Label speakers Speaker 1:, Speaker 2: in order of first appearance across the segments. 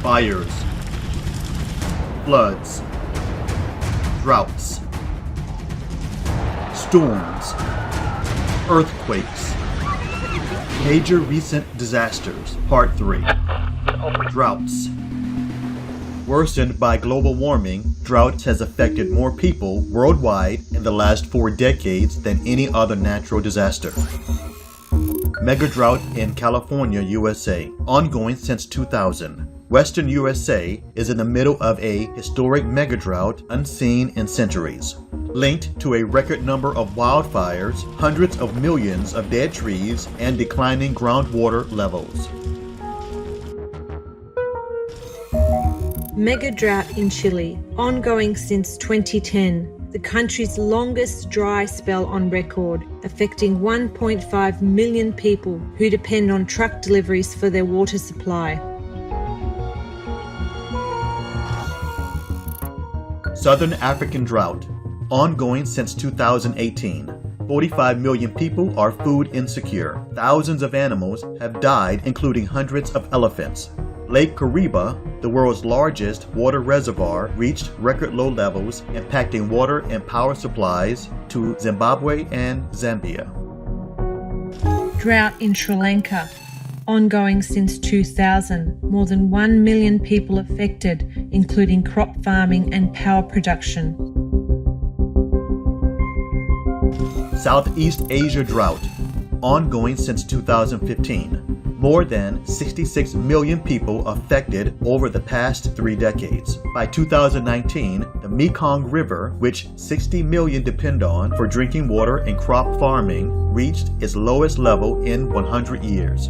Speaker 1: fires, floods, droughts, storms, earthquakes, major recent disasters, Part 3. Droughts. Worsened by global warming, droughts has affected more people worldwide in the last 4 decades than any other natural disaster. Mega drought in California, USA, ongoing since 2000. Western USA is in the middle of a historic mega drought unseen in centuries. Linked to a record number of wildfires, hundreds of millions of dead trees, and declining groundwater levels.
Speaker 2: Mega drought in Chile, ongoing since 2010. The country's longest dry spell on record, affecting 1.5 million people who depend on truck deliveries for their water supply.
Speaker 1: Southern African drought, ongoing since 2018. 45 million people are food insecure. Thousands of animals have died, including hundreds of elephants. Lake Kariba, the world's largest water reservoir, reached record low levels, impacting water and power supplies to Zimbabwe and Zambia.
Speaker 2: Drought in Sri Lanka, ongoing since 2000. More than 1 million people affected, including crop farming and power production.
Speaker 1: Southeast Asia drought, ongoing since 2015. More than 66 million people affected over the past 3 decades. By 2019, the Mekong River, which 60 million depend on for drinking water and crop farming, reached its lowest level in 100 years.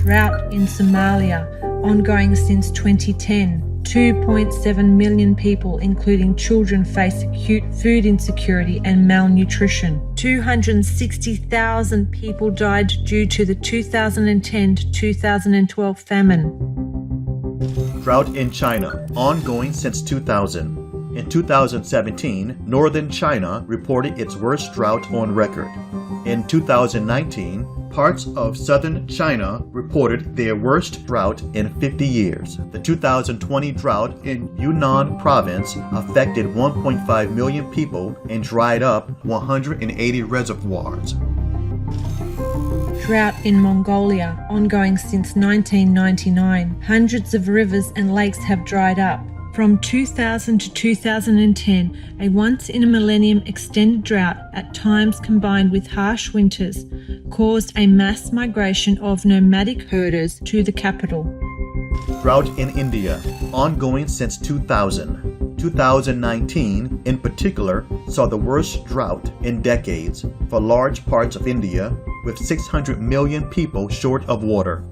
Speaker 2: Drought in Somalia, ongoing since 2010. 2.7 million people, including children, face acute food insecurity and malnutrition. 260,000 people died due to the 2010 to 2012 famine.
Speaker 1: Drought in China, ongoing since 2000. In 2017, northern China reported its worst drought on record. In 2019, parts of southern China reported their worst drought in 50 years. The 2020 drought in Yunnan province affected 1.5 million people and dried up 180 reservoirs.
Speaker 2: Drought in Mongolia, ongoing since 1999. Hundreds of rivers and lakes have dried up. From 2000 to 2010, a once-in-a-millennium extended drought, at times combined with harsh winters, caused a mass migration of nomadic herders to the capital.
Speaker 1: Drought in India, ongoing since 2000. 2019, in particular, saw the worst drought in decades for large parts of India, with 600 million people short of water.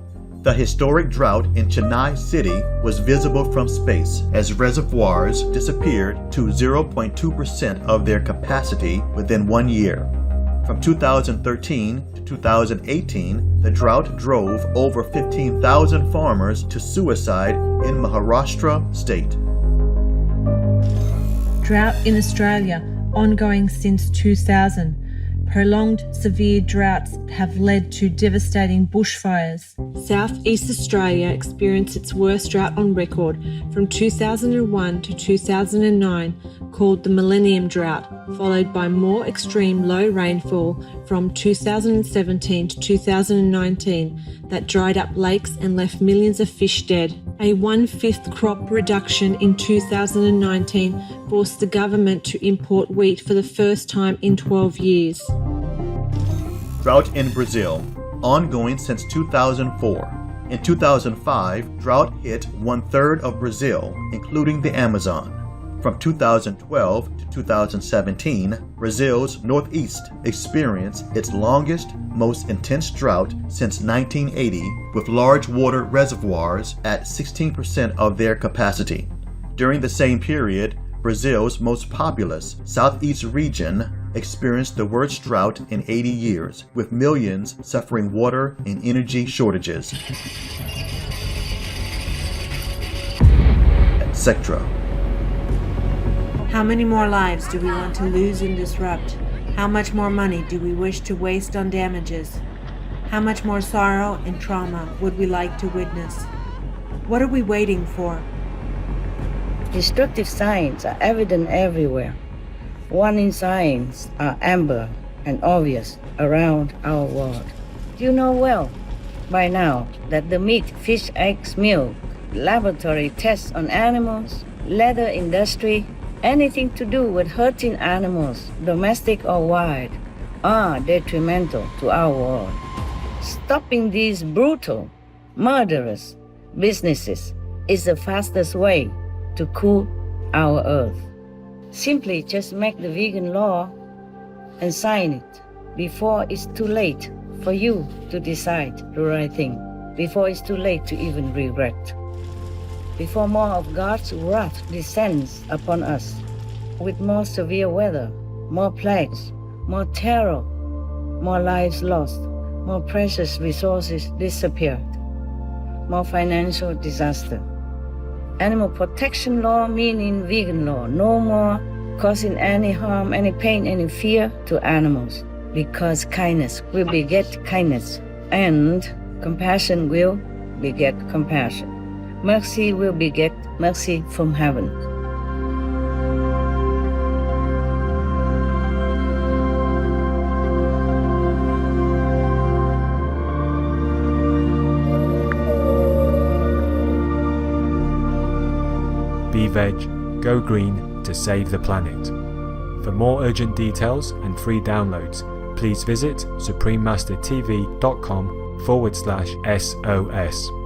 Speaker 1: The historic drought in Chennai city was visible from space as reservoirs disappeared to 0.2% of their capacity within 1 year. From 2013 to 2018, the drought drove over 15,000 farmers to suicide in Maharashtra state.
Speaker 2: Drought in Australia, ongoing since 2000. Prolonged severe droughts have led to devastating bushfires. South East Australia experienced its worst drought on record from 2001 to 2009, called the Millennium Drought, followed by more extreme low rainfall from 2017 to 2019 that dried up lakes and left millions of fish dead. A 1/5 crop reduction in 2019 forced the government to import wheat for the first time in 12 years.
Speaker 1: Drought in Brazil, ongoing since 2004. In 2005, drought hit 1/3 of Brazil, including the Amazon. From 2012 to 2017, Brazil's northeast experienced its longest, most intense drought since 1980, with large water reservoirs at 16% of their capacity. During the same period, Brazil's most populous southeast region experienced the worst drought in 80 years, with millions suffering water and energy shortages, etc.
Speaker 2: How many more lives do we want to lose and disrupt? How much more money do we wish to waste on damages? How much more sorrow and trauma would we like to witness? What are we waiting for?
Speaker 3: Destructive signs are evident everywhere. Warning signs are amber and obvious around our world. You know well by now that the meat, fish, eggs, milk, laboratory tests on animals, leather industry, anything to do with hurting animals, domestic or wild, are detrimental to our world. Stopping these brutal, murderous businesses is the fastest way to cool our earth. Simply just make the vegan law and sign it before it's too late for you to decide the right thing, before it's too late to even regret, before more of God's wrath descends upon us with more severe weather, more plagues, more terror, more lives lost, more precious resources disappeared, more financial disaster. Animal protection law meaning vegan law, no more causing any harm, any pain, any fear to animals, because kindness will beget kindness, and compassion will beget compassion. Mercy will beget mercy from heaven.
Speaker 4: Be veg, go green to save the planet. For more urgent details and free downloads, please visit suprememastertv.com/SOS.